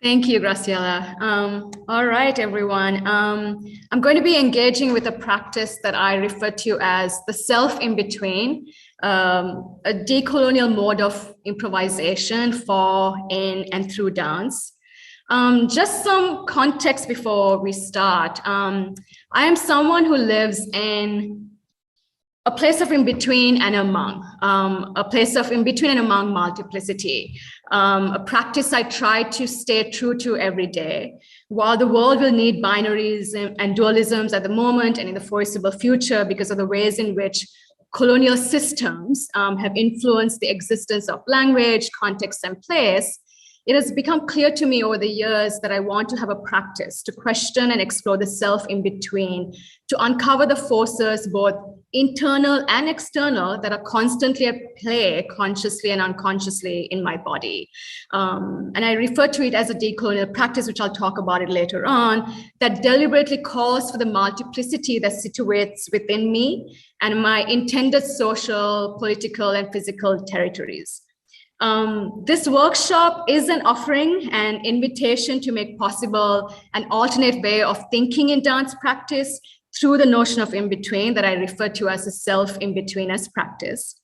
Thank you, Graciella. All right, everyone. I'm going to be engaging with a practice that I refer to as the self-in-between, a decolonial mode of improvisation for, in, and through dance. Just some context before we start. I am someone who lives in a place of in between and among, a place of in between and among multiplicity, a practice I try to stay true to every day. While the world will need binaries and dualisms at the moment and in the foreseeable future because of the ways in which colonial systems have influenced the existence of language, context, and place, it has become clear to me over the years that I want to have a practice to question and explore the self in between, to uncover the forces, both internal and external, that are constantly at play, consciously and unconsciously, in my body. And I refer to it as a decolonial practice, which I'll talk about it later on, that deliberately calls for the multiplicity that situates within me and my intended social, political, and physical territories. This workshop is an offering, an invitation to make possible an alternate way of thinking in dance practice through the notion of in-between that I refer to as a self-in-betweeners practice.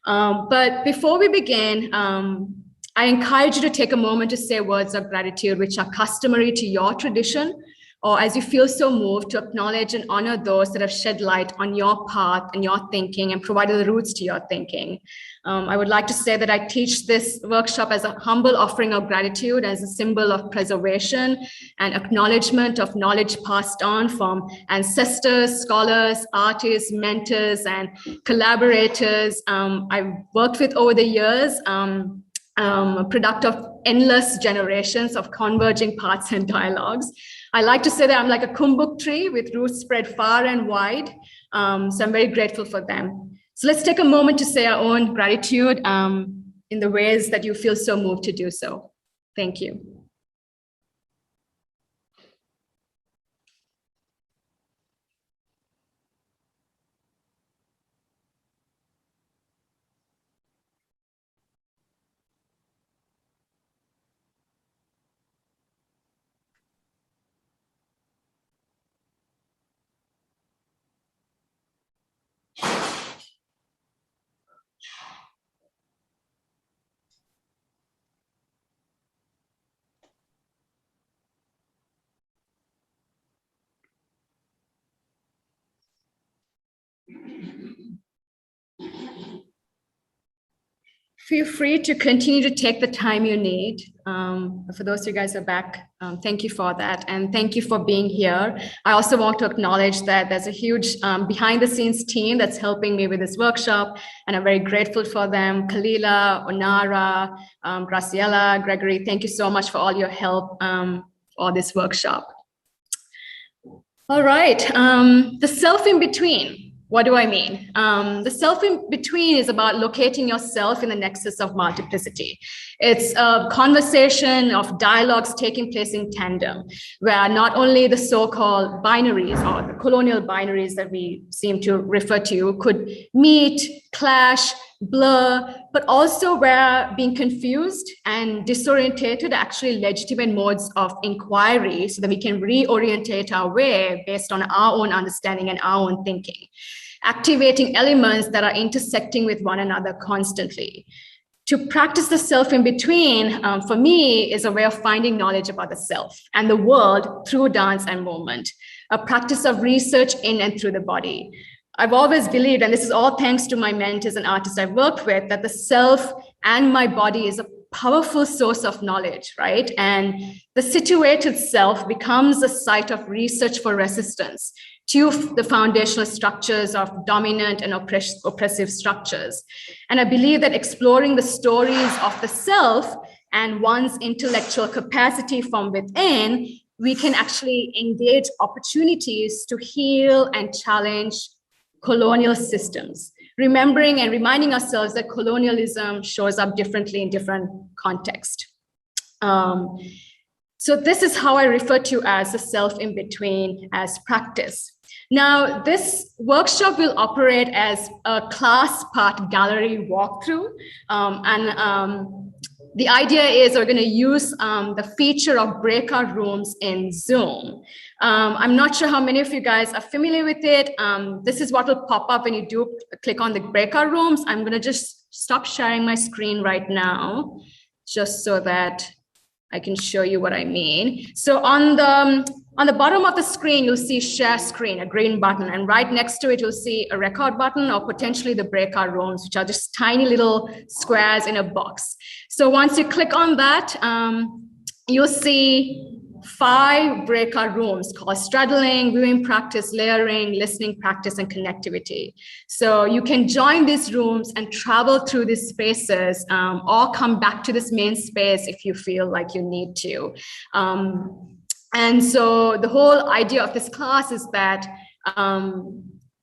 But before we begin, I encourage you to take a moment to say words of gratitude, which are customary to your tradition, or as you feel so moved, to acknowledge and honor those that have shed light on your path and your thinking and provided the roots to your thinking. I would like to say that I teach this workshop as a humble offering of gratitude, as a symbol of preservation and acknowledgement of knowledge passed on from ancestors, scholars, artists, mentors, and collaborators I've worked with over the years, a product of endless generations of converging paths and dialogues. I like to say that I'm like a kumbuk tree with roots spread far and wide. So I'm very grateful for them. So let's take a moment to say our own gratitude in the ways that you feel so moved to do so. Thank you. Feel free to continue to take the time you need. For those of you guys who are back, thank you for that. And thank you for being here. I also want to acknowledge that there's a huge behind the scenes team that's helping me with this workshop. And I'm very grateful for them. Kalila, Onara, Graciella, Gregory, thank you so much for all your help for this workshop. All right, the self in between. What do I mean? The self-in-between is about locating yourself in the nexus of multiplicity. It's a conversation of dialogues taking place in tandem, where not only the so-called binaries or the colonial binaries that we seem to refer to could meet, clash, blur, but also where being confused and disorientated are actually legitimate modes of inquiry so that we can reorientate our way based on our own understanding and our own thinking, activating elements that are intersecting with one another constantly. To practice the self in between, for me, is a way of finding knowledge about the self and the world through dance and movement, a practice of research in and through the body. I've always believed, and this is all thanks to my mentors and artists I've worked with, that the self and my body is a powerful source of knowledge, right? And the situated self becomes a site of research for resistance to the foundational structures of dominant and oppressive structures. And I believe that exploring the stories of the self and one's intellectual capacity from within, we can actually engage opportunities to heal and challenge colonial systems, remembering and reminding ourselves that colonialism shows up differently in different contexts. So this is how I refer to as the self in between as practice. Now, this workshop will operate as a class part gallery walkthrough. the idea is we're going to use the feature of breakout rooms in Zoom. I'm not sure how many of you guys are familiar with it. This is what will pop up when you do click on the breakout rooms. I'm going to just stop sharing my screen right now, just so that I can show you what I mean. So on the bottom of the screen, you'll see share screen, a green button, and right next to it, you'll see a record button or potentially the breakout rooms, which are just tiny little squares in a box. So once you click on that, you'll see 5 breakout rooms called straddling, viewing practice, layering, listening practice, and connectivity. So you can join these rooms and travel through these spaces, or come back to this main space if you feel like you need to. And so the whole idea of this class is that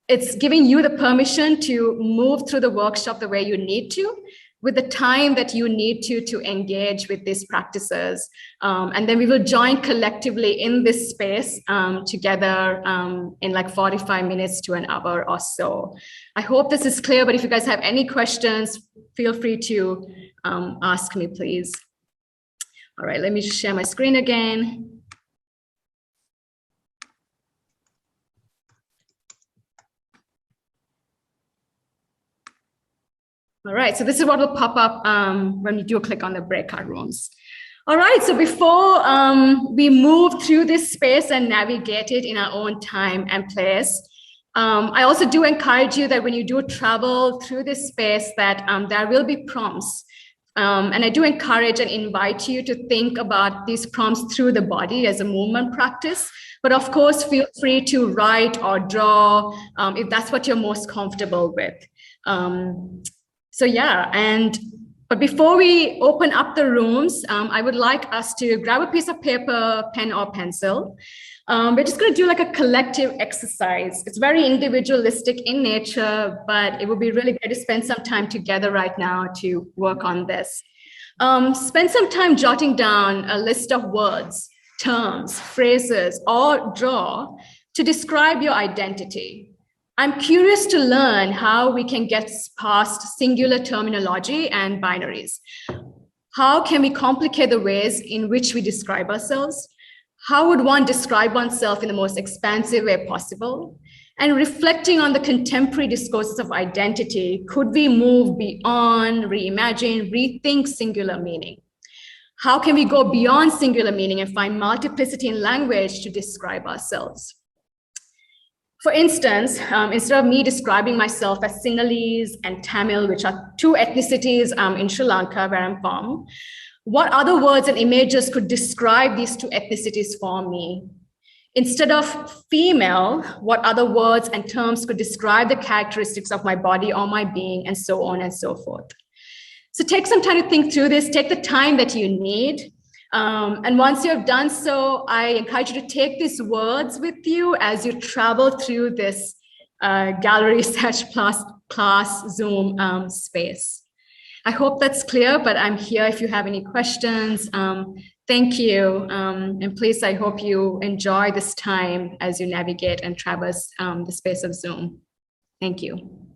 it's giving you the permission to move through the workshop the way you need to, with the time that you need to engage with these practices. And then we will join collectively in this space together in like 45 minutes to an hour or so. I hope this is clear, but if you guys have any questions, feel free to ask me, please. All right, let me just share my screen again. All right, so this is what will pop up when you do click on the breakout rooms. All right, so before we move through this space and navigate it in our own time and place, I also do encourage you that when you do travel through this space that there will be prompts. And I do encourage and invite you to think about these prompts through the body as a movement practice. But of course, feel free to write or draw if that's what you're most comfortable with. So yeah, but before we open up the rooms, I would like us to grab a piece of paper, pen or pencil. We're just going to do like a collective exercise. It's very individualistic in nature, but it would be really great to spend some time together right now to work on this. Spend some time jotting down a list of words, terms, phrases, or draw to describe your identity. I'm curious to learn how we can get past singular terminology and binaries. How can we complicate the ways in which we describe ourselves? How would one describe oneself in the most expansive way possible? And reflecting on the contemporary discourses of identity, could we move beyond, reimagine, rethink singular meaning? How can we go beyond singular meaning and find multiplicity in language to describe ourselves? For instance, instead of me describing myself as Sinhalese and Tamil, which are 2 ethnicities in Sri Lanka, where I'm from, what other words and images could describe these 2 ethnicities for me? Instead of female, what other words and terms could describe the characteristics of my body or my being, and so on and so forth? So take some time to think through this, take the time that you need. And once you have done so, I encourage you to take these words with you as you travel through this gallery/class Zoom space. I hope that's clear, but I'm here if you have any questions. Thank you. And please, I hope you enjoy this time as you navigate and traverse the space of Zoom. Thank you.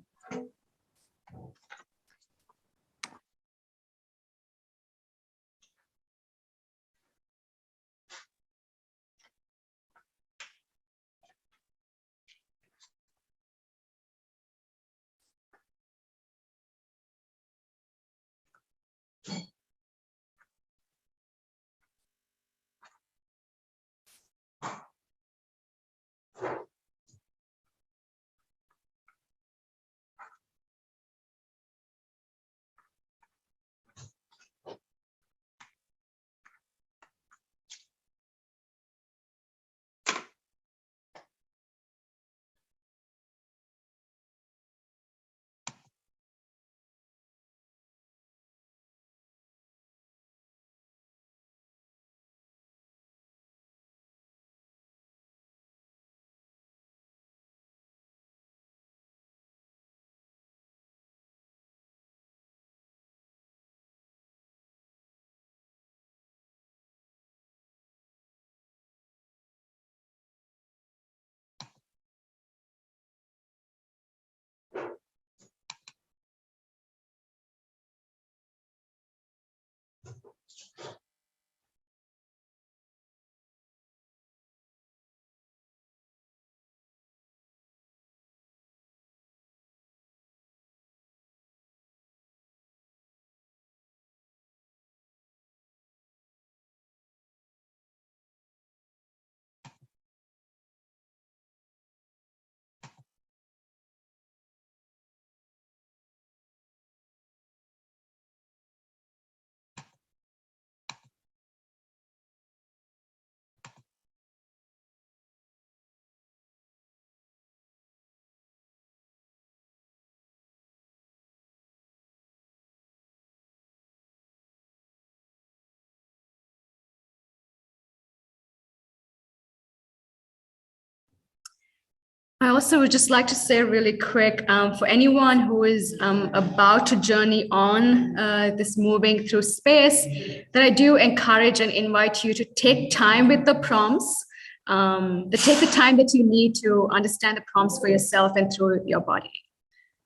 I also would just like to say really quick, for anyone who is about to journey on this moving through space, that I do encourage and invite you to take time with the prompts, take the time that you need to understand the prompts for yourself and through your body.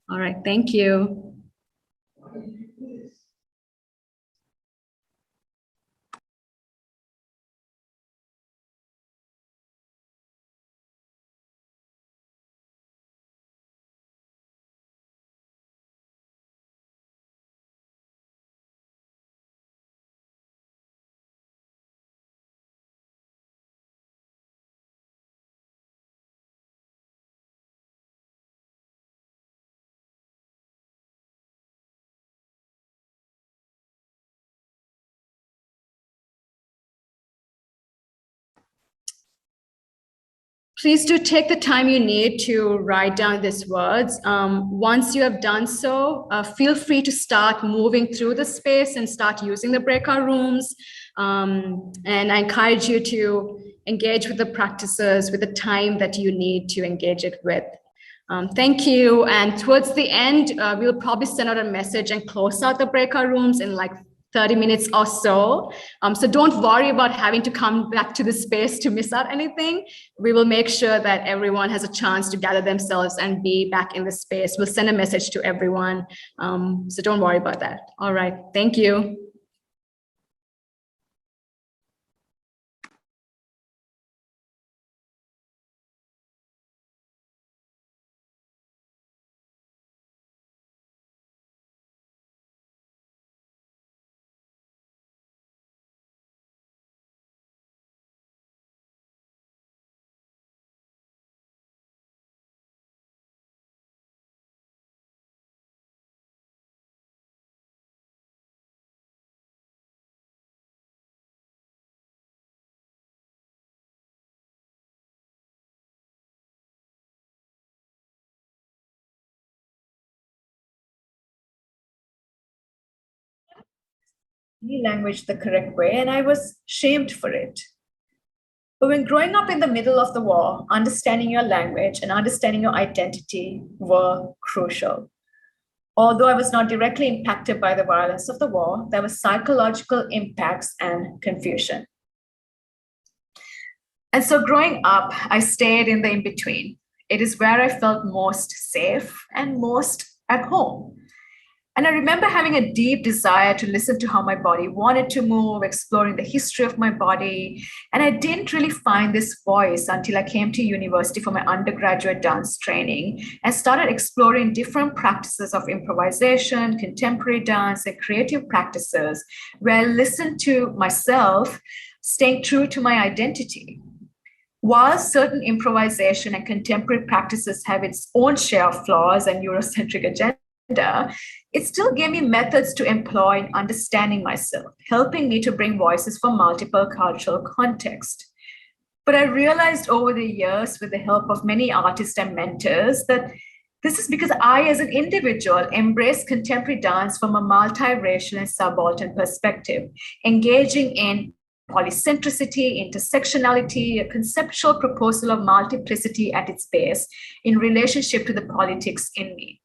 All right, thank you. Please do take the time you need to write down these words. Once you have done so, feel free to start moving through the space and start using the breakout rooms. And I encourage you to engage with the practices with the time that you need to engage it with. Thank you. And towards the end, we'll probably send out a message and close out the breakout rooms in like 30 minutes or so. So don't worry about having to come back to the space to miss out anything. We will make sure that everyone has a chance to gather themselves and be back in the space. We'll send a message to everyone. So don't worry about that. All right. Thank you. Any language the correct way, and I was shamed for it. But when growing up in the middle of the war, understanding your language and understanding your identity were crucial. Although I was not directly impacted by the violence of the war, there were psychological impacts and confusion. And so growing up, I stayed in the in-between. It is where I felt most safe and most at home. And I remember having a deep desire to listen to how my body wanted to move, exploring the history of my body. And I didn't really find this voice until I came to university for my undergraduate dance training and started exploring different practices of improvisation, contemporary dance, and creative practices, where I listened to myself, staying true to my identity. While certain improvisation and contemporary practices have its own share of flaws and Eurocentric agenda, it still gave me methods to employ in understanding myself, helping me to bring voices from multiple cultural contexts. But I realized over the years, with the help of many artists and mentors, that this is because I, as an individual, embrace contemporary dance from a multiracial and subaltern perspective, engaging in polycentricity, intersectionality, a conceptual proposal of multiplicity at its base in relationship to the politics in me.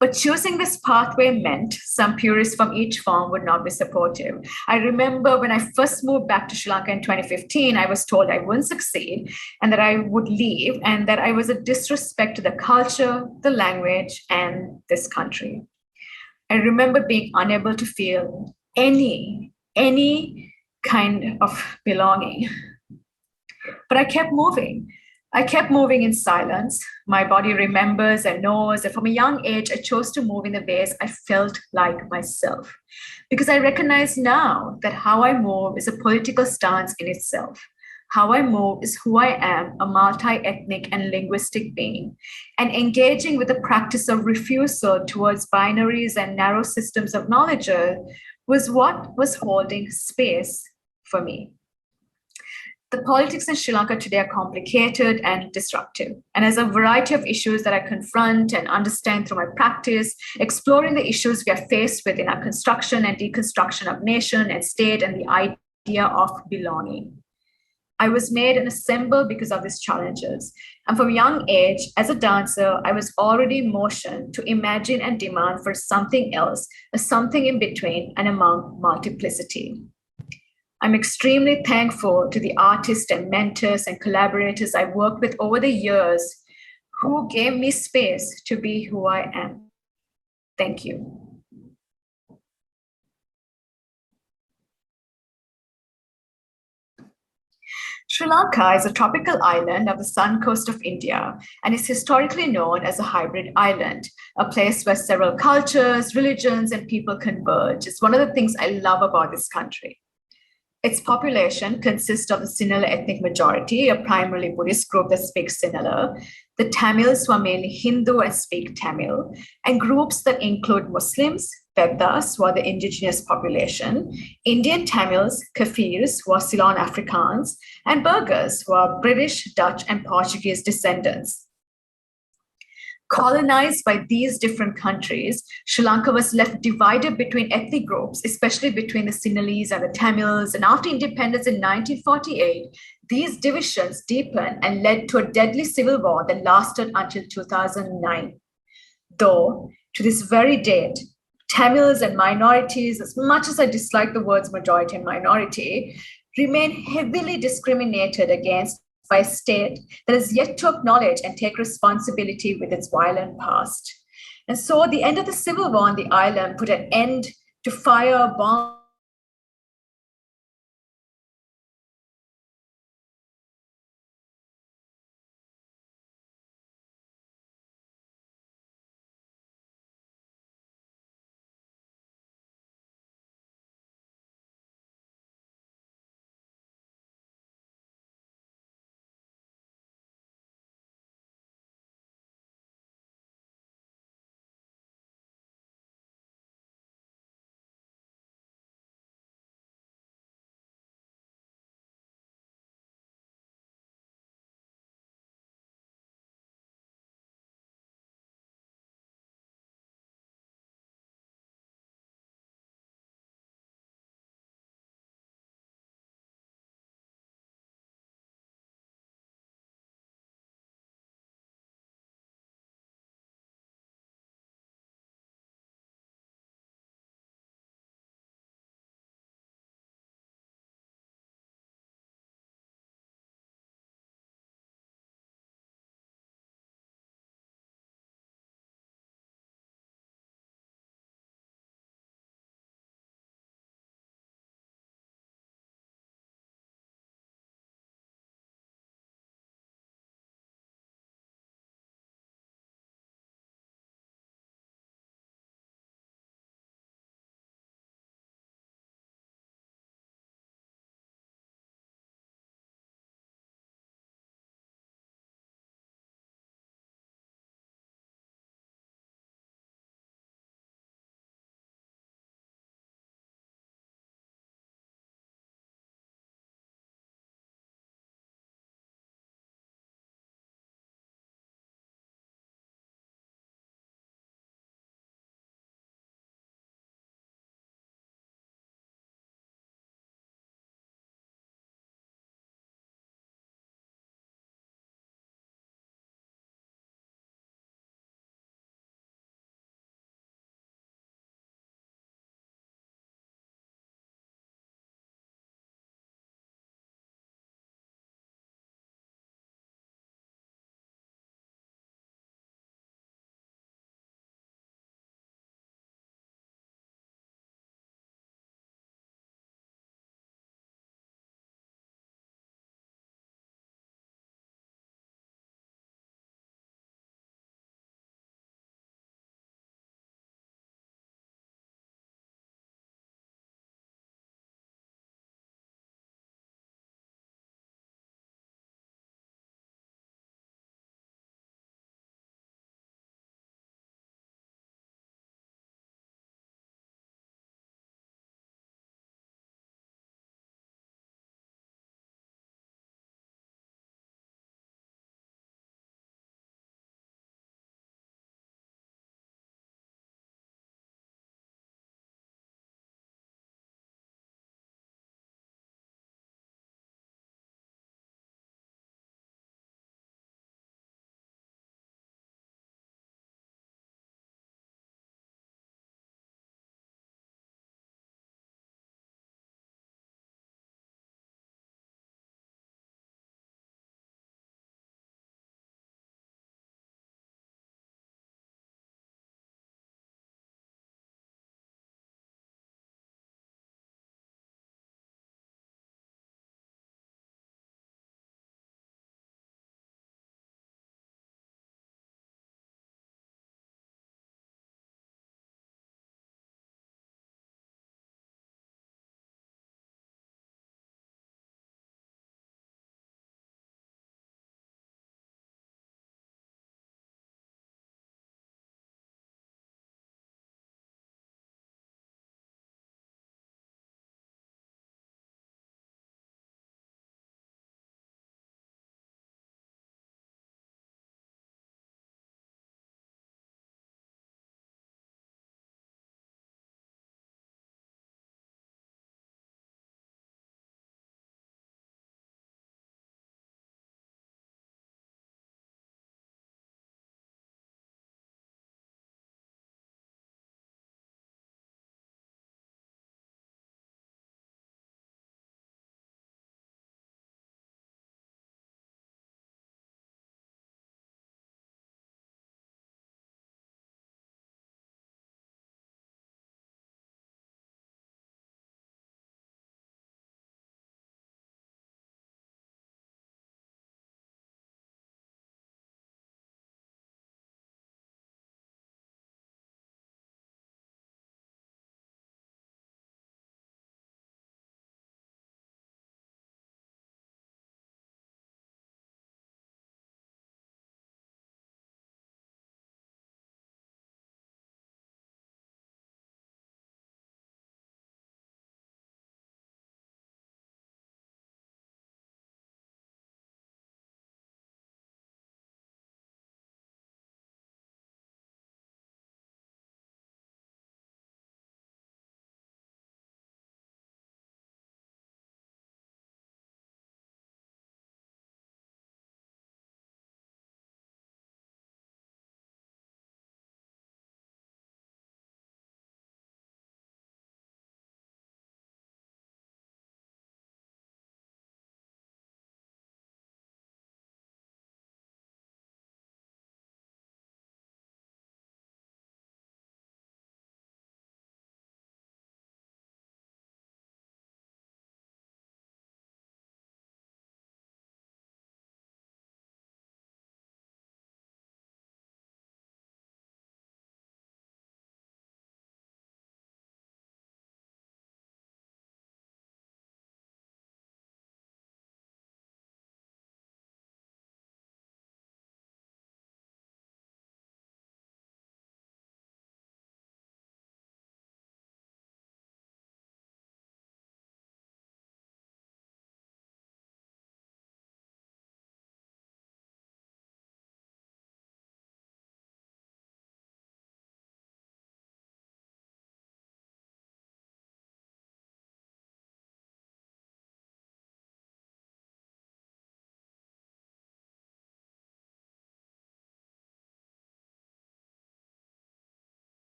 But choosing this pathway meant some purists from each form would not be supportive. I remember when I first moved back to Sri Lanka in 2015, I was told I wouldn't succeed and that I would leave and that I was a disrespect to the culture, the language, and this country. I remember being unable to feel any any kind of belonging. But I kept moving. I kept moving in silence. My body remembers and knows. And from a young age, I chose to move in the ways I felt like myself. Because I recognize now that how I move is a political stance in itself. How I move is who I am, a multi ethnic and linguistic being. And engaging with the practice of refusal towards binaries and narrow systems of knowledge was what was holding space for me. The politics in Sri Lanka today are complicated and disruptive. And as a variety of issues that I confront and understand through my practice, exploring the issues we are faced with in our construction and deconstruction of nation and state and the idea of belonging. I was made and assembled because of these challenges. And from a young age, as a dancer, I was already in motion to imagine and demand for something else, a something in between and among multiplicity. I'm extremely thankful to the artists and mentors and collaborators I worked with over the years who gave me space to be who I am. Thank you. Sri Lanka is a tropical island of the sun coast of India and is historically known as a hybrid island, a place where several cultures, religions, and people converge. It's one of the things I love about this country. Its population consists of the Sinhala ethnic majority, a primarily Buddhist group that speaks Sinhala, the Tamils, who are mainly Hindu and speak Tamil, and groups that include Muslims, Beddas, who are the indigenous population, Indian Tamils, Kafirs, who are Ceylon Afrikaans, and Burghers, who are British, Dutch, and Portuguese descendants. Colonized by these different countries, Sri Lanka was left divided between ethnic groups, especially between the Sinhalese and the Tamils. And after independence in 1948, these divisions deepened and led to a deadly civil war that lasted until 2009. Though, to this very date, Tamils and minorities, as much as I dislike the words majority and minority, remain heavily discriminated against by a state that has yet to acknowledge and take responsibility with its violent past. And so the end of the civil war on the island put an end to fire, bomb,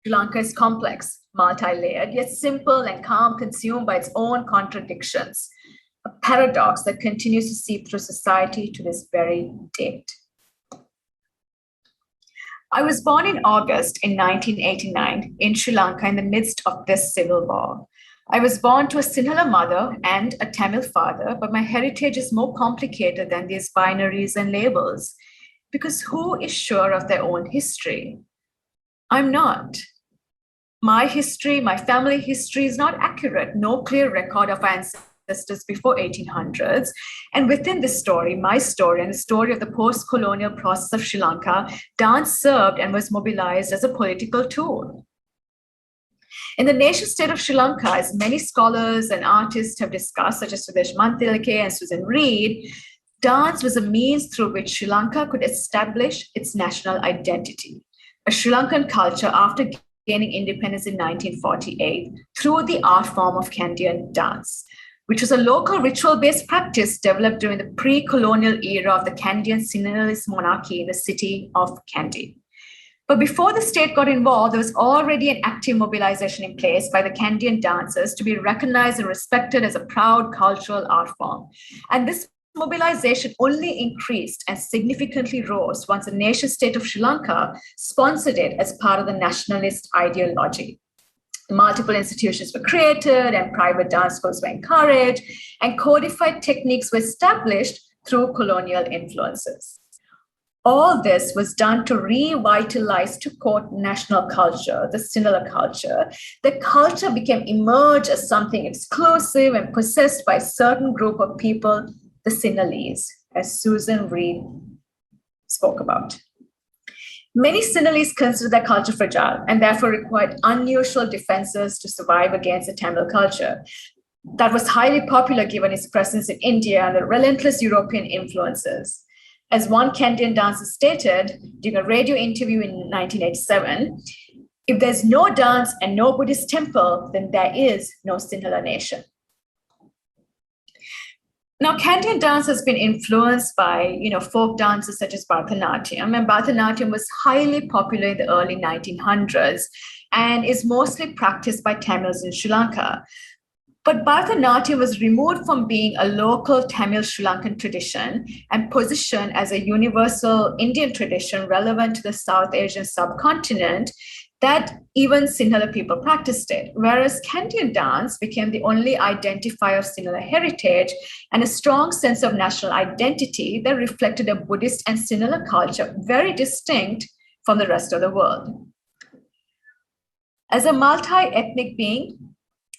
Lanka is complex, multi-layered, yet simple and calm, consumed by its own contradictions, a paradox that continues to seep through society to this very date. I was born in August in 1989 in Sri Lanka in the midst of this civil war. I was born to a Sinhala mother and a Tamil father, but my heritage is more complicated than these binaries and labels, because who is sure of their own history? I'm not. My history, my family history is not accurate, no clear record of our ancestors before 1800s. And within this story, my story and the story of the post-colonial process of Sri Lanka, dance served and was mobilized as a political tool. In the nation state of Sri Lanka, as many scholars and artists have discussed, such as Sudesh Mantilake and Susan Reed, dance was a means through which Sri Lanka could establish its national identity, a Sri Lankan culture after gaining independence in 1948 through the art form of Kandyan dance, which was a local ritual-based practice developed during the pre-colonial era of the Kandyan Sinhalese monarchy in the city of Kandy. But before the state got involved, there was already an active mobilization in place by the Kandyan dancers to be recognized and respected as a proud cultural art form. And this mobilization only increased and significantly rose once the nation state of Sri Lanka sponsored it as part of the nationalist ideology. Multiple institutions were created and private dance schools were encouraged, and codified techniques were established through colonial influences. All this was done to revitalize, to quote, national culture, the Sinhala culture. The culture became emerged as something exclusive and possessed by a certain group of people, the Sinhalese, as Susan Reed spoke about. Many Sinhalese considered their culture fragile and therefore required unusual defenses to survive against the Tamil culture that was highly popular given its presence in India and the relentless European influences. As one Kandyan dancer stated during a radio interview in 1987, if there's no dance and no Buddhist temple, then there is no Sinhala nation. Now, Kandyan dance has been influenced by, folk dances such as Bharatanatyam, and Bharatanatyam was highly popular in the early 1900s and is mostly practiced by Tamils in Sri Lanka. But Bharatanatyam was removed from being a local Tamil Sri Lankan tradition and positioned as a universal Indian tradition relevant to the South Asian subcontinent that even Sinhala people practiced it, whereas Kandyan dance became the only identifier of Sinhala heritage and a strong sense of national identity that reflected a Buddhist and Sinhala culture very distinct from the rest of the world. As a multi-ethnic being,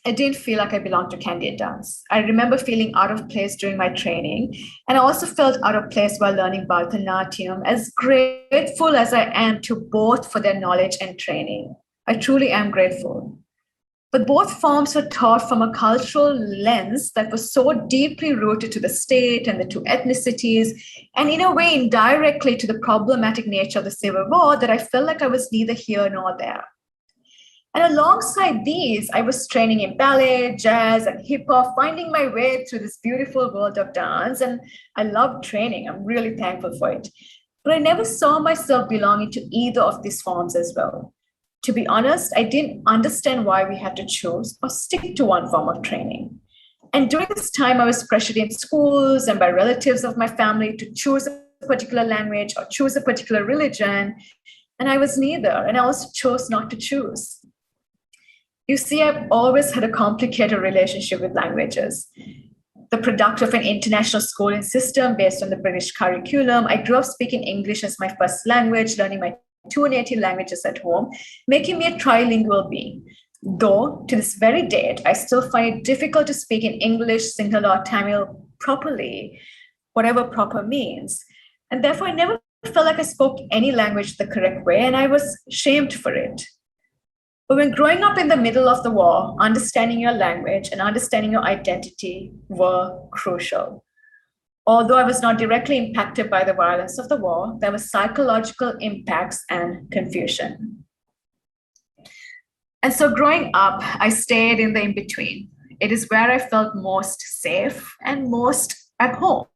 I didn't feel like I belonged to Kandyan dance. I remember feeling out of place during my training, and I also felt out of place while learning Bharatanatyam, as grateful as I am to both for their knowledge and training. I truly am grateful. But both forms were taught from a cultural lens that was so deeply rooted to the state and the two ethnicities, and in a way indirectly to the problematic nature of the Civil War, that I felt like I was neither here nor there. And alongside these, I was training in ballet, jazz, and hip hop, finding my way through this beautiful world of dance. And I loved training. I'm really thankful for it. But I never saw myself belonging to either of these forms as well. To be honest, I didn't understand why we had to choose or stick to one form of training. And during this time, I was pressured in schools and by relatives of my family to choose a particular language or choose a particular religion. And I was neither. And I also chose not to choose. You see, I've always had a complicated relationship with languages. The product of an international schooling system based on the British curriculum, I grew up speaking English as my first language, learning my two native languages at home, making me a trilingual being. Though, to this very date, I still find it difficult to speak in English, Sinhala, or Tamil properly, whatever proper means. And therefore, I never felt like I spoke any language the correct way, and I was shamed for it. But when growing up in the middle of the war, understanding your language and understanding your identity were crucial. Although I was not directly impacted by the violence of the war, there were psychological impacts and confusion. And so growing up, I stayed in the in-between. It is where I felt most safe and most at home.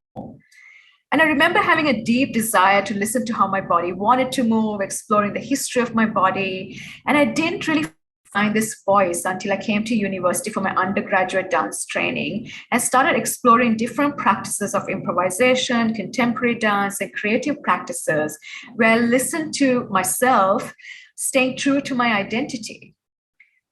And I remember having a deep desire to listen to how my body wanted to move, exploring the history of my body. And I didn't really find this voice until I came to university for my undergraduate dance training and started exploring different practices of improvisation, contemporary dance, and creative practices where I listened to myself, staying true to my identity.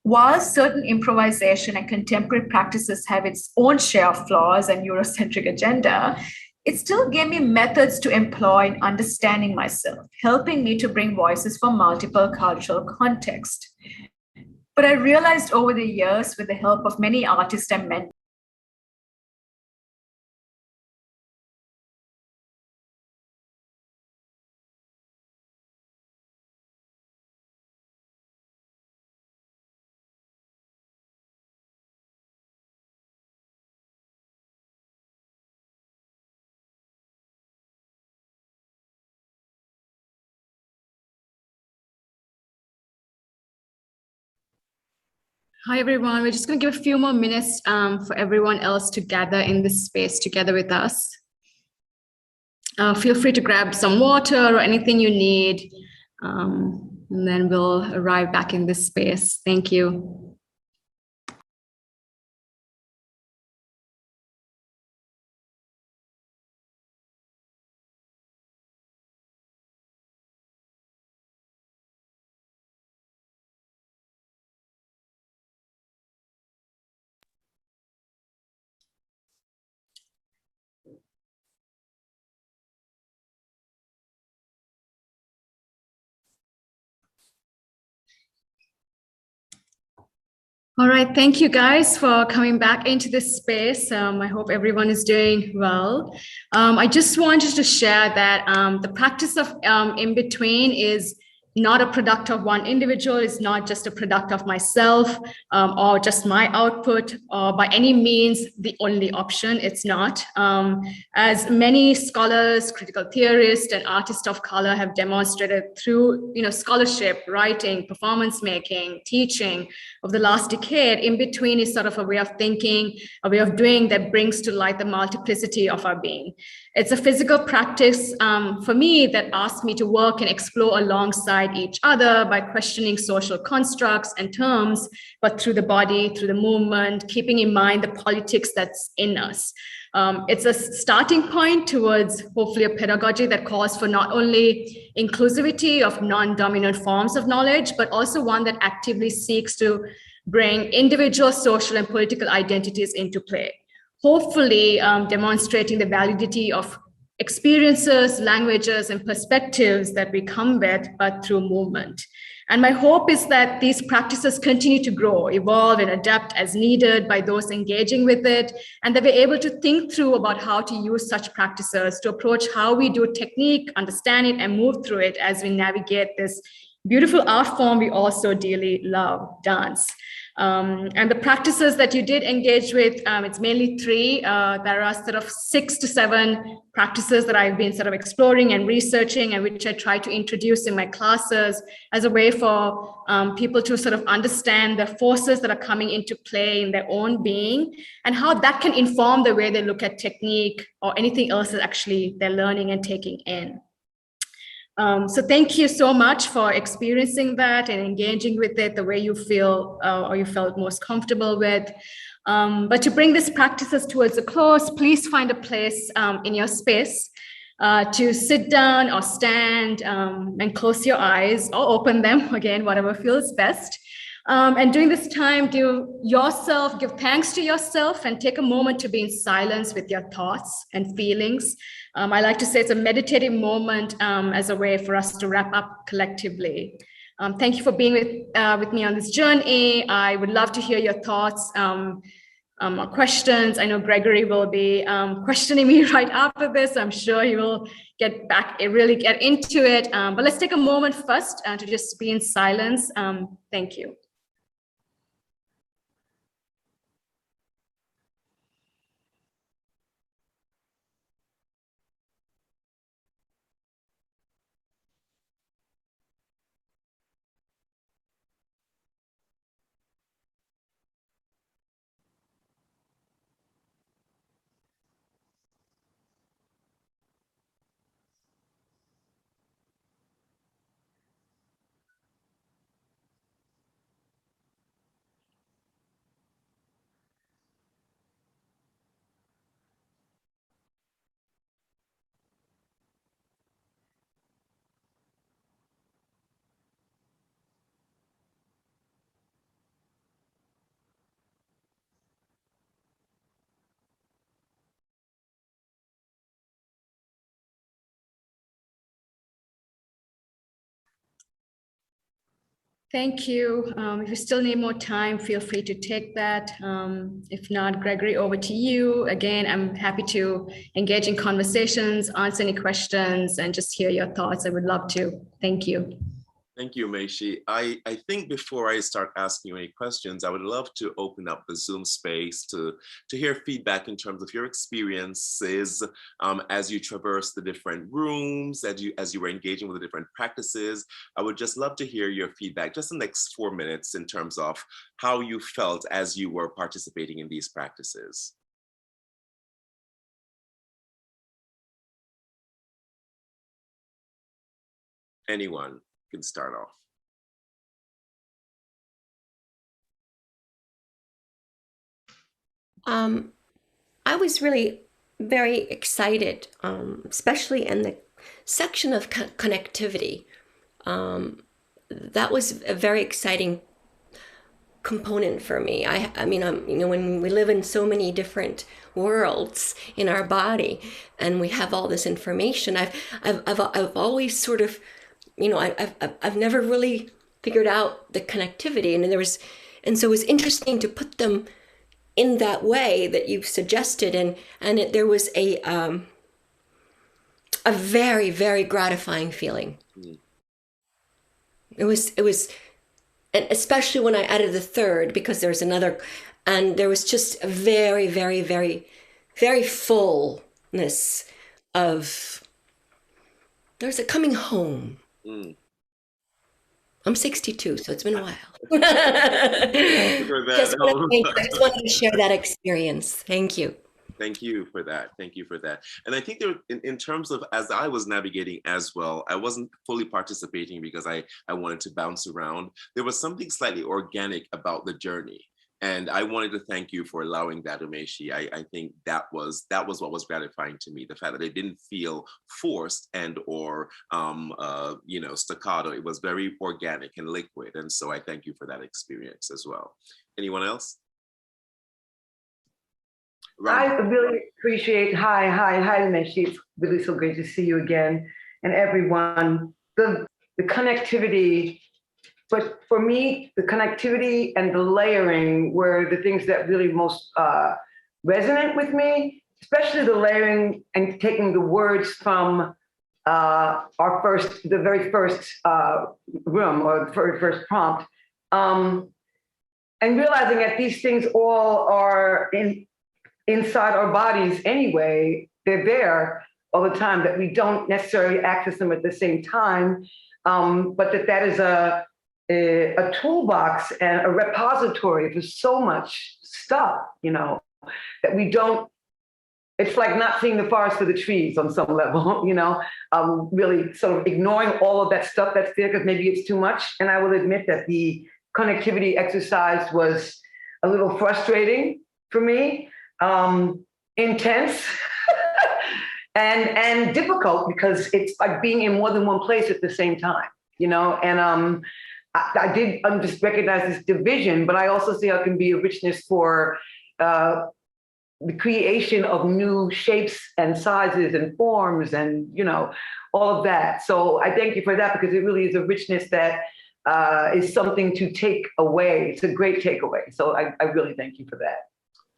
While certain improvisation and contemporary practices have its own share of flaws and Eurocentric agenda, it still gave me methods to employ in understanding myself, helping me to bring voices from multiple cultural contexts. But I realized over the years, with the help of many artists and mentors, Hi, everyone. We're just going to give a few more minutes for everyone else to gather in this space together with us. Feel free to grab some water or anything you need, and then we'll arrive back in this space. Thank you. All right, thank you guys for coming back into this space. I hope everyone is doing well. I just wanted to share that the practice of in between is not a product of one individual. It's not just a product of myself or just my output or by any means the only option. It's not. As many scholars, critical theorists, and artists of color have demonstrated through scholarship, writing, performance making, teaching of the last decade, in between is sort of a way of thinking, a way of doing that brings to light the multiplicity of our being. It's a physical practice for me that asks me to work and explore alongside each other by questioning social constructs and terms, but through the body, through the movement, keeping in mind the politics that's in us. It's a starting point towards hopefully a pedagogy that calls for not only inclusivity of non-dominant forms of knowledge, but also one that actively seeks to bring individual social and political identities into play, hopefully demonstrating the validity of experiences, languages, and perspectives that we come with, but through movement. And my hope is that these practices continue to grow, evolve, and adapt as needed by those engaging with it, and that we're able to think through about how to use such practices to approach how we do technique, understand it, and move through it as we navigate this beautiful art form we all so dearly love, dance. And the practices that you did engage with, it's mainly three. There are sort of 6 to 7 practices that I've been sort of exploring and researching, and which I try to introduce in my classes as a way for people to sort of understand the forces that are coming into play in their own being and how that can inform the way they look at technique or anything else that actually they're learning and taking in. So thank you so much for experiencing that and engaging with it the way you feel or you felt most comfortable with. But to bring these practices towards a close, please find a place in your space to sit down or stand and close your eyes or open them, again, whatever feels best. And during this time, give thanks to yourself and take a moment to be in silence with your thoughts and feelings. I like to say it's a meditative moment as a way for us to wrap up collectively. Thank you for being with me on this journey. I would love to hear your thoughts or questions. I know Gregory will be questioning me right after this. I'm sure he will really get into it. But let's take a moment first to just be in silence. Thank you. Thank you. If you still need more time, feel free to take that. If not, Gregory, over to you. Again, I'm happy to engage in conversations, answer any questions, and just hear your thoughts. I would love to. Thank you. Thank you, Umeshi. I think before I start asking you any questions, I would love to open up the Zoom space to hear feedback in terms of your experiences as you traverse the different rooms, as you were engaging with the different practices. I would just love to hear your feedback, just the next 4 minutes, in terms of how you felt as you were participating in these practices. Anyone can start off. I was really very excited, especially in the section of connectivity. That was a very exciting component for me. I mean, when we live in so many different worlds in our body, and we have all this information, I've always sort of, I've never really figured out the connectivity, and so it was interesting to put them in that way that you've suggested, and there was a very, very gratifying feeling. It was, and especially when I added the third, because there's another, and there was just a very, very, very, very fullness of, there's a coming home. I'm 62, so it's been a while. Just wanted to share that experience. Thank you. Thank you for that. Thank you for that. And I think there, in terms of, as I was navigating as well, I wasn't fully participating because I wanted to bounce around. There was something slightly organic about the journey. And I wanted to thank you for allowing that, Umeshi. I think that was what was gratifying to me, the fact that it didn't feel forced and or staccato. It was very organic and liquid. And so I thank you for that experience as well. Anyone else? I really appreciate, hi, Umeshi. It's really so great to see you again, and everyone. The connectivity, but for me, the connectivity and the layering were the things that really most resonant with me, especially the layering and taking the words from the very first room, or the very first prompt, and realizing that these things all are inside our bodies anyway. They're there all the time, that we don't necessarily access them at the same time, but that is a toolbox and a repository for so much stuff, that we don't, it's like not seeing the forest for the trees on some level, really sort of ignoring all of that stuff that's there because maybe it's too much. And I will admit that the connectivity exercise was a little frustrating for me, intense and difficult, because it's like being in more than one place at the same time, and I did just recognize this division, but I also see how it can be a richness for the creation of new shapes and sizes and forms and, all of that. So I thank you for that, because it really is a richness that is something to take away. It's a great takeaway. So I really thank you for that.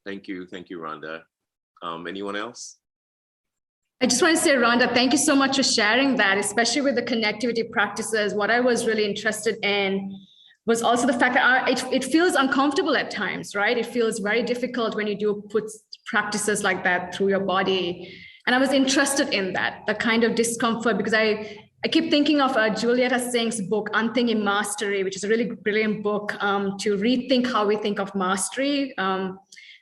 Thank you, Rhonda. Anyone else? I just want to say, Rhonda, thank you so much for sharing that, especially with the connectivity practices. What I was really interested in was also the fact that it feels uncomfortable at times, right? It feels very difficult when you do put practices like that through your body. And I was interested in that, the kind of discomfort, because I keep thinking of Julieta Singh's book, Unthinking Mastery, which is a really brilliant book to rethink how we think of mastery.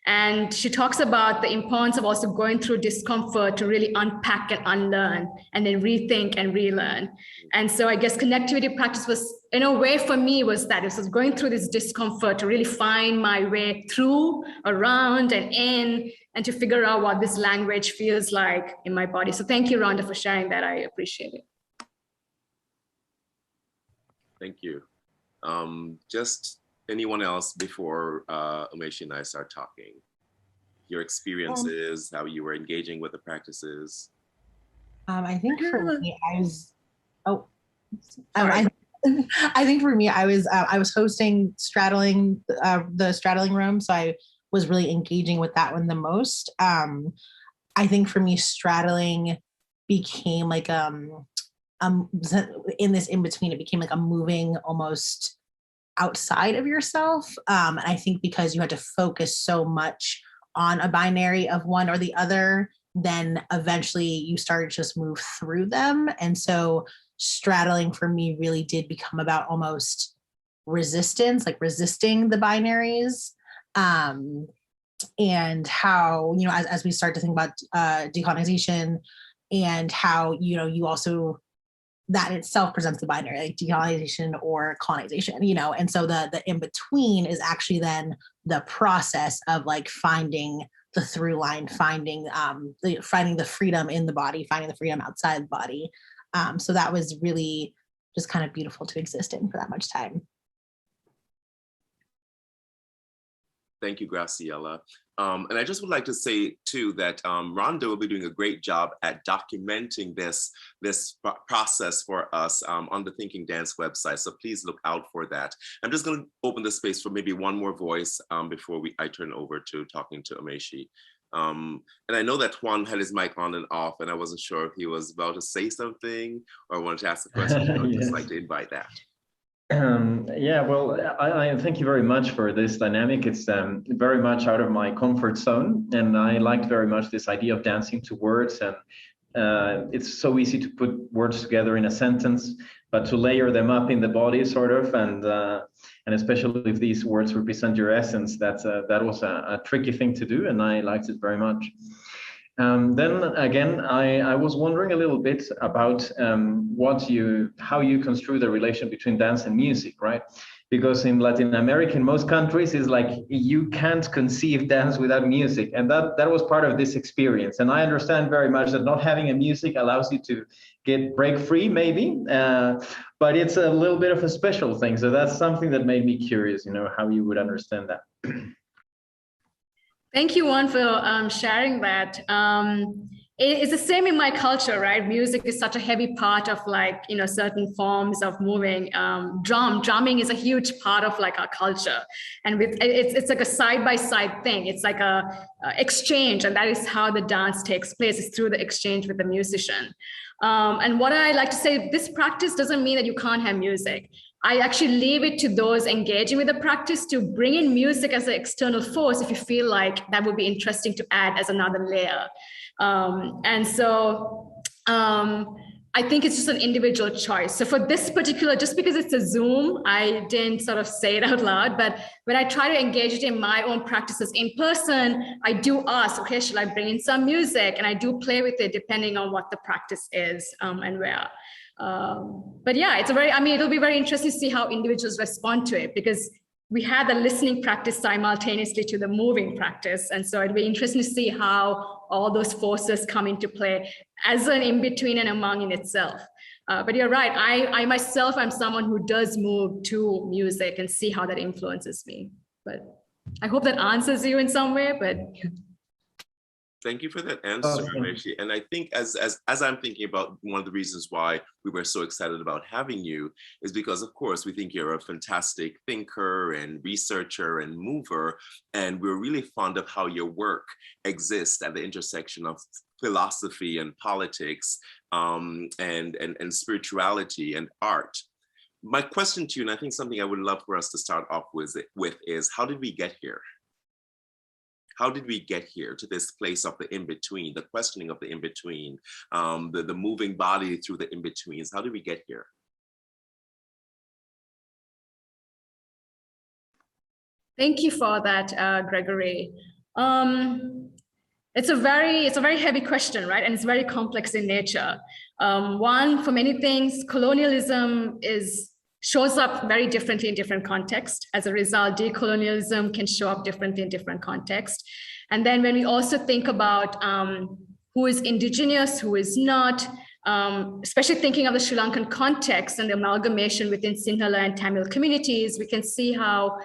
And she talks about the importance of also going through discomfort to really unpack and unlearn, and then rethink and relearn. And so I guess connectivity practice was, in a way for me, was that it was going through this discomfort to really find my way through, around, and in, and to figure out what this language feels like in my body. So thank you, Rhonda, for sharing that. I appreciate it. Thank you. Just anyone else before Umeshi and I start talking? Your experiences, how you were engaging with the practices. I think for me, I I think for me, I was hosting Straddling, the Straddling room, so I was really engaging with that one the most. I think for me, Straddling became like in this in between, it became like a moving almost outside of yourself. And I think because you had to focus so much on a binary of one or the other, then eventually you started to just move through them. And so straddling for me really did become about almost resistance, like resisting the binaries. And how, you know, as we start to think about decolonization and how, you know, you also, that itself presents the binary, like decolonization or colonization, you know, and so the in between is actually then the process of like finding the through line, finding the freedom in the body, finding the freedom outside the body. So that was really just kind of beautiful to exist in for that much time. Thank you, Graciella. And I just would like to say too that Rhonda will be doing a great job at documenting this process for us on the Thinking Dance website. So please look out for that. I'm just going to open the space for maybe one more voice before I turn over to talking to Umeshi. And I know that Juan had his mic on and off, and I wasn't sure if he was about to say something or wanted to ask a question. I would just like to invite that. Yeah, well, I thank you very much for this dynamic. It's very much out of my comfort zone, and I liked very much this idea of dancing to words. And it's so easy to put words together in a sentence, but to layer them up in the body, sort of, and especially if these words represent your essence, that was a tricky thing to do, and I liked it very much. Then again, I was wondering a little bit about how you construe the relation between dance and music, right? Because in Latin America, in most countries, it's like you can't conceive dance without music, and that was part of this experience. And I understand very much that not having a music allows you to break free, maybe, but it's a little bit of a special thing. So that's something that made me curious, you know, how you would understand that. Thank you, Juan, for sharing that. It's the same in my culture, right? Music is such a heavy part of like, you know, certain forms of moving. Drumming is a huge part of like our culture. And it's like a side-by-side thing. It's like a exchange, and that is how the dance takes place, is through the exchange with the musician. And what I like to say, this practice doesn't mean that you can't have music. I actually leave it to those engaging with the practice to bring in music as an external force if you feel like that would be interesting to add as another layer. And so I think it's just an individual choice. So for this particular, just because it's a Zoom, I didn't sort of say it out loud, but when I try to engage it in my own practices in person, I do ask, okay, should I bring in some music? And I do play with it depending on what the practice is and where. But yeah, it'll be very interesting to see how individuals respond to it, because we had the listening practice simultaneously to the moving practice. And so it'd be interesting to see how all those forces come into play as an in-between and among in itself. But you're right, I myself am someone who does move to music and see how that influences me. But I hope that answers you in some way, but yeah. Thank you for that answer, Umeshi. And I think as I'm thinking about one of the reasons why we were so excited about having you is because, of course, we think you're a fantastic thinker and researcher and mover. And we're really fond of how your work exists at the intersection of philosophy and politics and spirituality and art. My question to you, and I think something I would love for us to start off with is, how did we get here? How did we get here to this place of the in-between, the questioning of the in-between, the moving body through the in-betweens? How did we get here? Thank you for that, Gregory. It's a very heavy question, right? And it's very complex in nature. One, for many things, colonialism shows up very differently in different contexts. As a result, decolonialism can show up differently in different contexts. And then when we also think about who is indigenous, who is not, especially thinking of the Sri Lankan context and the amalgamation within Sinhala and Tamil communities, we can see how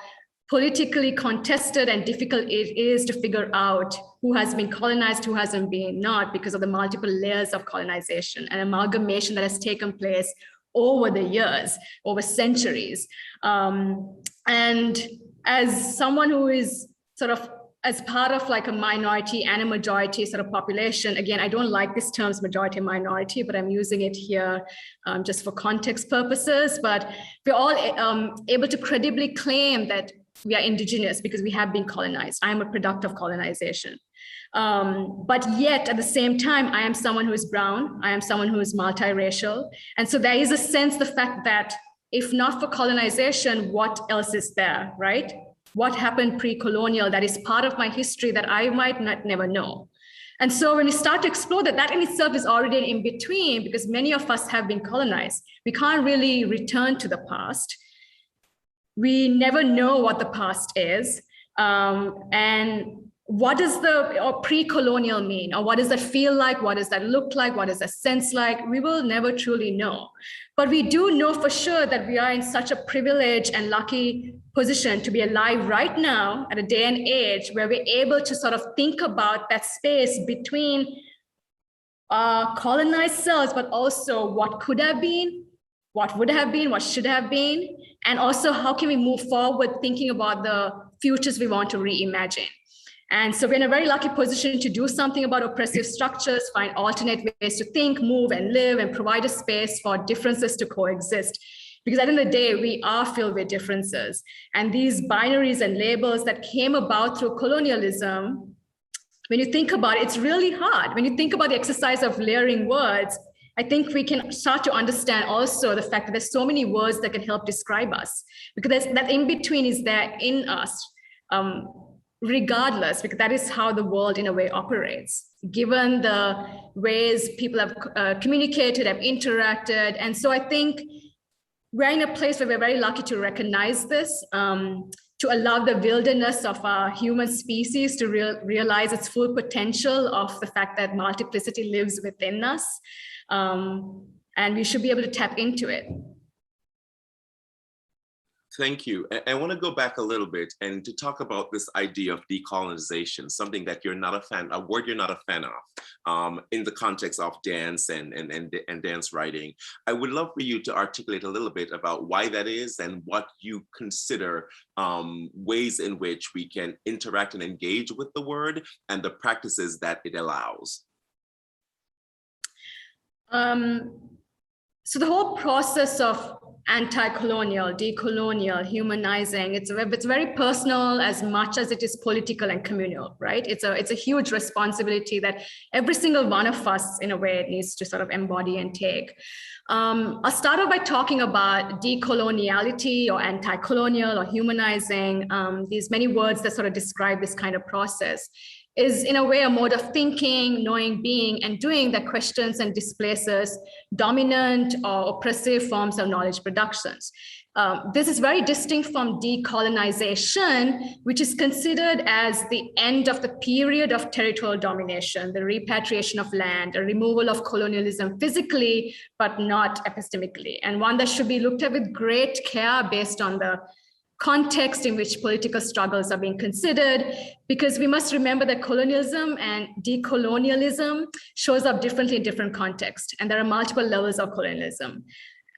politically contested and difficult it is to figure out who has been colonized, who hasn't been not, because of the multiple layers of colonization and amalgamation that has taken place over the years, over centuries. And as someone who is sort of as part of like a minority and a majority sort of population, again, I don't like this terms majority and minority, but I'm using it here just for context purposes. But we're all able to credibly claim that we are indigenous because we have been colonized. I am a product of colonization. But yet at the same time, I am someone who is brown. I am someone who is multiracial. And so there is a sense, the fact that if not for colonization, what else is there, right? What happened pre-colonial that is part of my history that I might not never know. And so when we start to explore that, that in itself is already an in-between, because many of us have been colonized. We can't really return to the past. We never know what the past is. And what does the pre-colonial mean? Or what does that feel like? What does that look like? What does that sense like? We will never truly know. But we do know for sure that we are in such a privileged and lucky position to be alive right now at a day and age where we're able to sort of think about that space between colonized selves, but also what could have been, what would have been, what should have been, and also how can we move forward thinking about the futures we want to reimagine. And so we're in a very lucky position to do something about oppressive structures, find alternate ways to think, move, and live, and provide a space for differences to coexist. Because at the end of the day, we are filled with differences. And these binaries and labels that came about through colonialism, when you think about it, it's really hard. When you think about the exercise of layering words, I think we can start to understand also the fact that there's so many words that can help describe us, because that in-between is there in us. Regardless, because that is how the world in a way operates, given the ways people have communicated, have interacted. And so I think we're in a place where we're very lucky to recognize this, to allow the wilderness of our human species to realize its full potential of the fact that multiplicity lives within us. And we should be able to tap into it. Thank you. I want to go back a little bit and to talk about this idea of decolonization, something that you're not a fan, a word you're not a fan of, in the context of dance and dance writing. I would love for you to articulate a little bit about why that is and what you consider ways in which we can interact and engage with the word and the practices that it allows. So the whole process of anti-colonial, decolonial, humanizing, it's very personal as much as it is political and communal, right? It's a huge responsibility that every single one of us in a way needs to sort of embody and take. I'll start off by talking about decoloniality or anti-colonial or humanizing, these many words that sort of describe this kind of process. Is in a way a mode of thinking, knowing, being, and doing that questions and displaces dominant or oppressive forms of knowledge productions. This is very distinct from decolonization, which is considered as the end of the period of territorial domination, the repatriation of land, a removal of colonialism physically, but not epistemically, and one that should be looked at with great care based on the context in which political struggles are being considered, because we must remember that colonialism and decolonialism shows up differently in different contexts, and there are multiple levels of colonialism.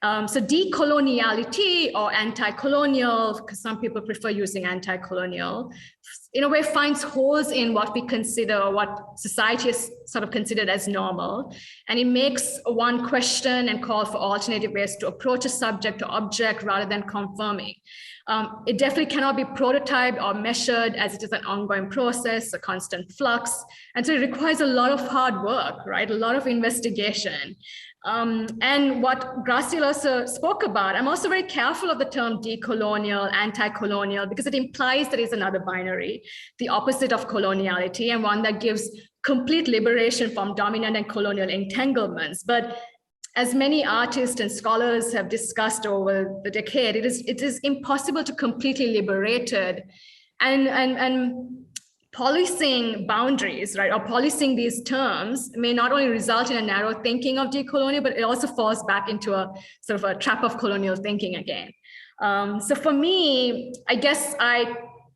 So decoloniality or anti-colonial, because some people prefer using anti-colonial, in a way finds holes in what we consider, or what society is sort of considered as normal. And it makes one question and call for alternative ways to approach a subject or object rather than conforming. It definitely cannot be prototyped or measured, as it is an ongoing process, a constant flux. And so it requires a lot of hard work, right? A lot of investigation. And what Graciella also spoke about, I'm also very careful of the term decolonial, anti-colonial, because it implies there is another binary, the opposite of coloniality, and one that gives complete liberation from dominant and colonial entanglements. But as many artists and scholars have discussed over the decade, it is impossible to completely liberate it. And policing boundaries, right, or policing these terms may not only result in a narrow thinking of decolonial, but it also falls back into a sort of a trap of colonial thinking again. So for me, I guess I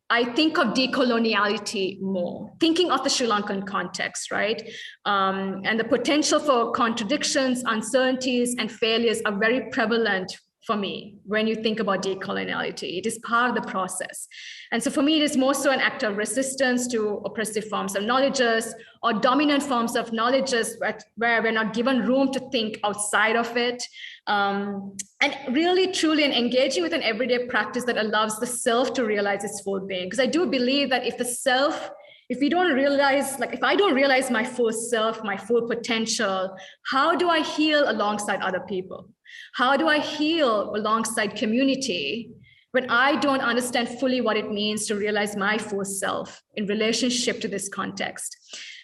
I think of decoloniality more, thinking of the Sri Lankan context, right? And the potential for contradictions, uncertainties, and failures are very prevalent for me when you think about decoloniality. It is part of the process. And so for me, it is more so an act of resistance to oppressive forms of knowledges or dominant forms of knowledges where we're not given room to think outside of it. And really, truly, and engaging with an everyday practice that allows the self to realize its full being. Because I do believe that if we don't realize, like if I don't realize my full self, my full potential, how do I heal alongside other people? How do I heal alongside community when I don't understand fully what it means to realize my full self in relationship to this context?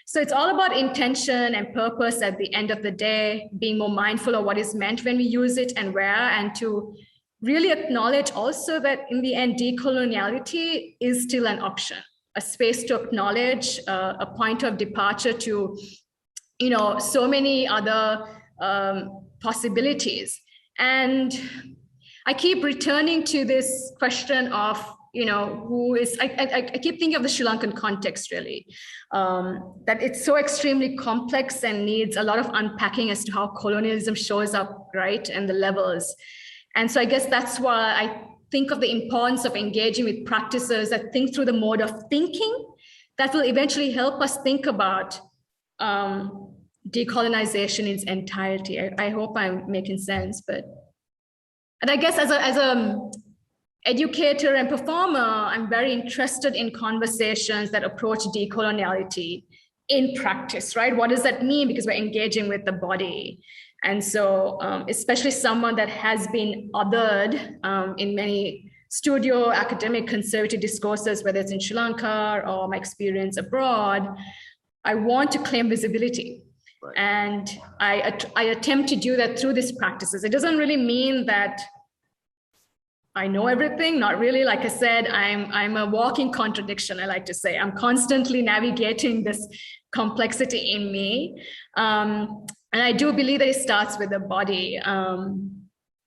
So it's all about intention and purpose at the end of the day, being more mindful of what is meant when we use it and where, and to really acknowledge also that in the end, decoloniality is still an option, a space to acknowledge, a point of departure to, so many other possibilities. And I keep returning to this question of, who is, I keep thinking of the Sri Lankan context really, that it's so extremely complex and needs a lot of unpacking as to how colonialism shows up, right? And the levels. And so I guess that's why I think of the importance of engaging with practices that think through the mode of thinking that will eventually help us think about decolonization in its entirety. I hope I'm making sense, and I guess as a educator and performer, I'm very interested in conversations that approach decoloniality in practice, right? What does that mean? Because we're engaging with the body. And so especially someone that has been othered in many studio academic conservative discourses, whether it's in Sri Lanka or my experience abroad, I want to claim visibility. Right. And I attempt to do that through these practices. It doesn't really mean that I know everything, not really. Like I said, I'm a walking contradiction, I like to say. I'm constantly navigating this complexity in me. And I do believe that it starts with the body.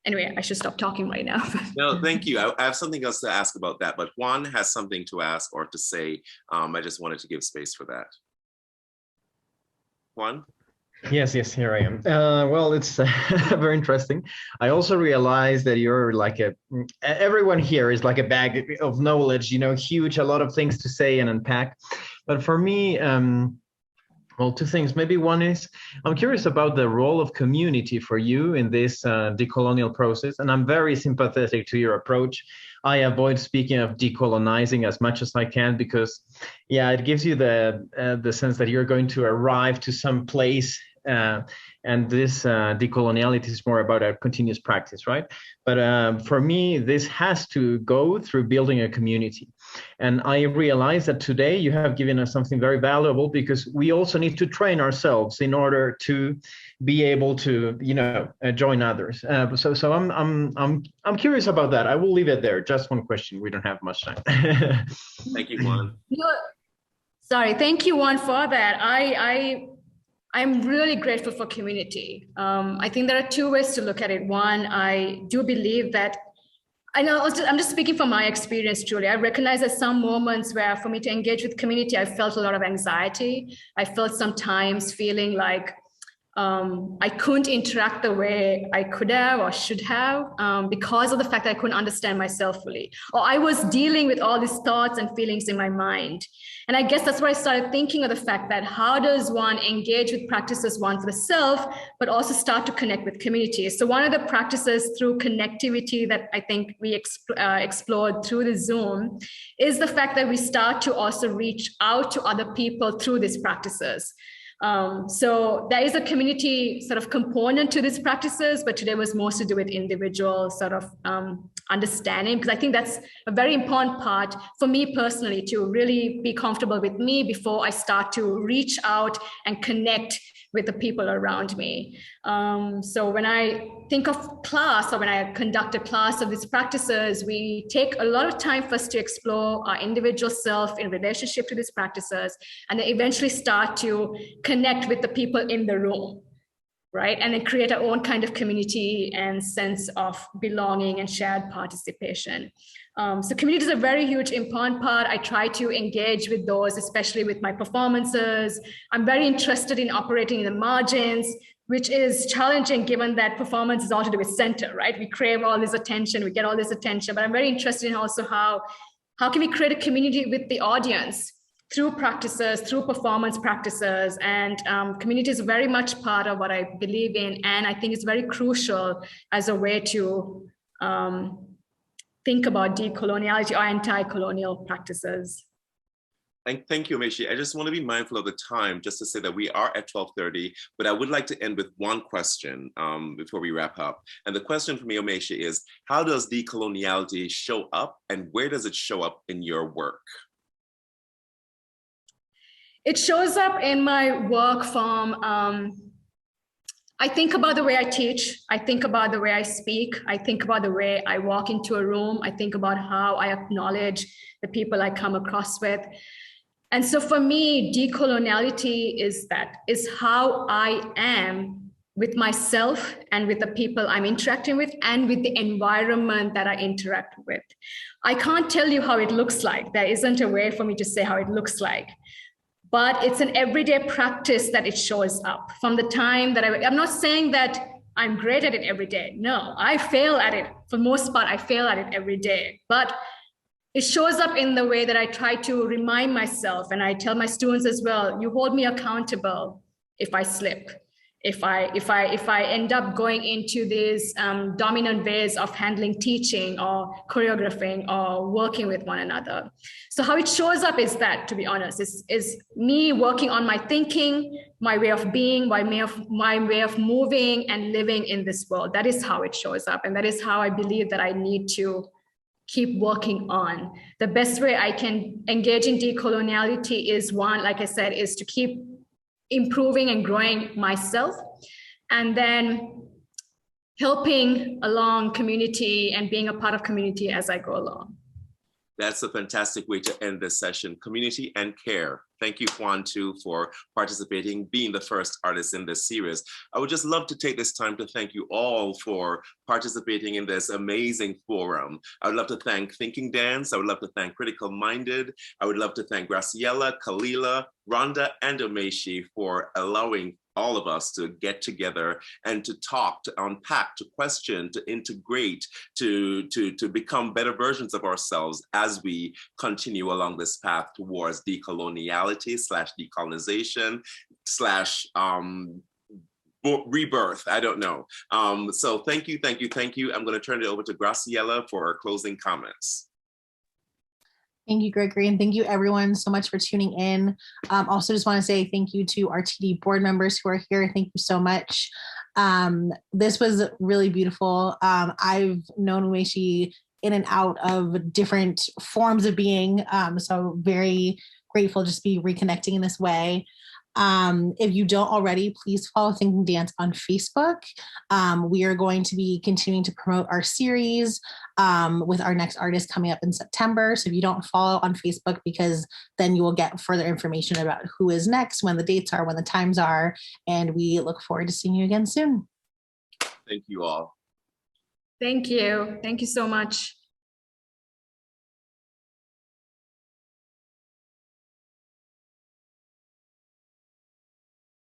Anyway, I should stop talking right now. No, thank you. I have something else to ask about that, but Juan has something to ask or to say. I just wanted to give space for that. Juan? Yes, here I am. Well, it's very interesting. I also realized that you're like everyone here is like a bag of knowledge, huge, a lot of things to say and unpack. But for me, well, two things. Maybe one is, I'm curious about the role of community for you in this decolonial process. And I'm very sympathetic to your approach. I avoid speaking of decolonizing as much as I can because, it gives you the sense that you're going to arrive to some place. And this decoloniality is more about a continuous practice, right? But for me, this has to go through building a community. And I realize that today you have given us something very valuable because we also need to train ourselves in order to be able to, join others. So I'm curious about that. I will leave it there. Just one question. We don't have much time. Thank you, Juan. Sorry, thank you, Juan, for that. I'm really grateful for community. I think there are two ways to look at it. One, I do believe that, I'm just speaking from my experience, truly. I recognize that some moments where for me to engage with community, I felt a lot of anxiety. I felt sometimes feeling like I couldn't interact the way I could have or should have because of the fact that I couldn't understand myself fully. Or I was dealing with all these thoughts and feelings in my mind. And I guess that's where I started thinking of the fact that how does one engage with practices, one for the self, but also start to connect with community. So one of the practices through connectivity that I think we explored through the Zoom is the fact that we start to also reach out to other people through these practices. So there is a community sort of component to these practices, but today was more to do with individual sort of understanding, because I think that's a very important part for me personally to really be comfortable with me before I start to reach out and connect with the people around me. So when I think of class or when I conduct a class of these practices, we take a lot of time first to explore our individual self in relationship to these practices, and then eventually start to connect with the people in the room. right? And then create our own kind of community and sense of belonging and shared participation. So community is a very huge important part. I try to engage with those, especially with my performances. I'm very interested in operating in the margins, which is challenging given that performance is all to do with center, right? We crave all this attention, we get all this attention, but I'm very interested in also how can we create a community with the audience through practices, through performance practices, and community is very much part of what I believe in. And I think it's very crucial as a way to think about decoloniality or anti-colonial practices. Thank you, Umeshi. I just want to be mindful of the time, just to say that we are at 12:30, but I would like to end with one question before we wrap up. And the question for me, Umeshi, is how does decoloniality show up and where does it show up in your work? It shows up in my work from, I think about the way I teach, I think about the way I speak, I think about the way I walk into a room, I think about how I acknowledge the people I come across with. And so for me, decoloniality is how I am with myself and with the people I'm interacting with and with the environment that I interact with. I can't tell you how it looks like. There isn't a way for me to say how it looks like. But it's an everyday practice that it shows up from the time that I'm not saying that I'm great at it every day. No, I fail at it. For the most part, I fail at it every day. But it shows up in the way that I try to remind myself, and I tell my students as well, you hold me accountable if I slip. If I end up going into these dominant ways of handling teaching or choreographing or working with one another. So how it shows up is that, to be honest, is me working on my thinking, my way of being, my way of moving and living in this world. That is how it shows up. And that is how I believe that I need to keep working on. The best way I can engage in decoloniality is one, like I said, is to keep improving and growing myself, and then helping along community and being a part of community as I go along. That's a fantastic way to end this session. Community and care. Thank you, Juan, too, for participating, being the first artist in this series. I would just love to take this time to thank you all for participating in this amazing forum. I would love to thank Thinking Dance. I would love to thank Critical Minded. I would love to thank Graciella, Kalila, Rhonda, and Umeshi for allowing all of us to get together and to talk, to unpack, to question, to integrate, to become better versions of ourselves as we continue along this path towards decoloniality / decolonization / rebirth. I don't know. So thank you. I'm going to turn it over to Graciella for our closing comments. Thank you, Gregory, and thank you everyone so much for tuning in. Also just want to say thank you to our TD board members who are here. Thank you so much. This was really beautiful. I've known Umeshi in and out of different forms of being, so very grateful just to be reconnecting in this way. If you don't already, please follow Thinking Dance on Facebook. We are going to be continuing to promote our series with our next artist coming up in September. So if you don't follow on Facebook, because then you will get further information about who is next, when the dates are, when the times are, and we look forward to seeing you again soon. Thank you all. Thank you. Thank you so much.